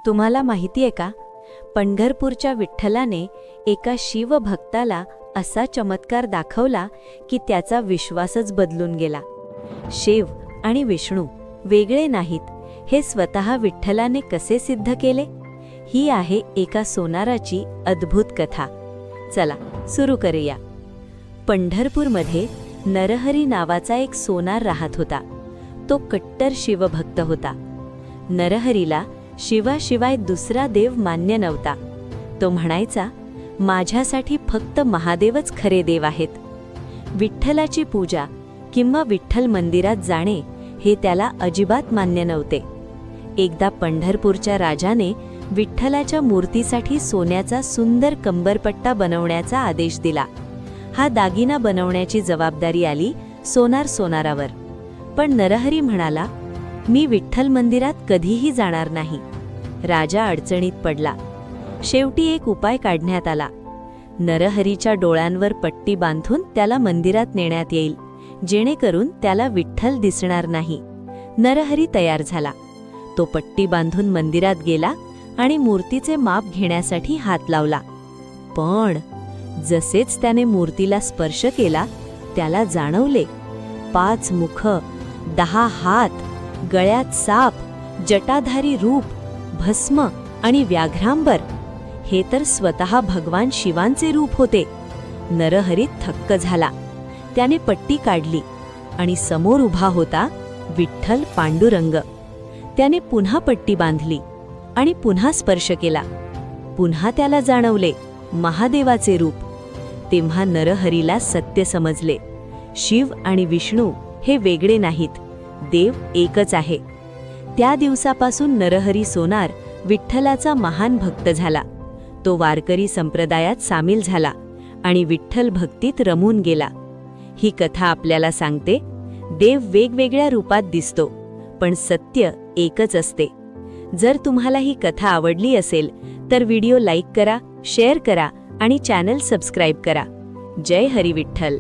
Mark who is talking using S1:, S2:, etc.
S1: तुम्हाला माहिती आहे का, पंढरपूरच्या विठ्ठलाने एका शिवभक्ताला असा चमत्कार दाखवला की त्याचा विश्वासच बदलून गेला. शिव आणि विष्णू वेगळे नाहीत हे स्वतः विठ्ठलाने कसे सिद्ध केले? ही आहे एका सोनाराची अद्भुत कथा. चला सुरू करूया. पंढरपूरमध्ये नरहरी नावाचा एक सोनार राहत होता. तो कट्टर शिवभक्त होता. नरहरीला शिवाशिवाय दुसरा देव मान्य नव्हता. तो म्हणायचा, माझ्यासाठी फक्त महादेवच खरे देव आहेत. विठ्ठलाची पूजा किंवा विठ्ठल मंदिरात जाणे हे त्याला अजिबात मान्य नव्हते. एकदा पंढरपूरच्या राजाने विठ्ठलाच्या मूर्तीसाठी सोन्याचा सुंदर कंबरपट्टा बनवण्याचा आदेश दिला. हा दागिना बनवण्याची जबाबदारी आली सोनारावर. पण नरहरी म्हणाला, मी विठ्ठल मंदिरात कधीही जाणार नाही. राजा अडचणीत पडला. शेवटी एक उपाय काढण्यात आला. नरहरीच्या डोळ्यांवर पट्टी बांधून त्याला मंदिरात नेण्यात येईल, जेणेकरून त्याला विठ्ठल दिसणार नाही. नरहरी तयार झाला. तो पट्टी बांधून मंदिरात गेला आणि मूर्तीचे माप घेण्यासाठी हात लावला. पण जसेच त्याने मूर्तीला स्पर्श केला, त्याला जाणवले 5 मुख, 10 हात, गळ्यात साप, जटाधारी रूप, भस्म आणि व्याघ्रांबर हे तर स्वतः भगवान शिवांचे रूप होते. नरहरी थक्क झाला. त्याने पट्टी काढली आणि समोर उभा होता विठ्ठल पांडुरंग. त्याने पुन्हा पट्टी बांधली आणि पुन्हा स्पर्श केला. पुन्हा त्याला जाणवले महादेवाचे रूप. तेव्हा नरहरीला सत्य समजले. शिव आणि विष्णू हे वेगळे नाहीत, देव एकच आहे. त्या दिवसापासून नरहरी सोनार विठ्ठलाचा महान भक्त झाला. तो वारकरी संप्रदायात सामील झाला आणि विठ्ठल भक्तीत रमून गेला. ही कथा आपल्याला सांगते, देव वेगवेगळ्या रूपात दिसतो, पण सत्य एकच असते. जर तुम्हाला ही कथा आवडली असेल तर व्हिडिओ लाईक करा, शेअर करा आणि चॅनल सबस्क्राईब करा. जय हरी विठ्ठल.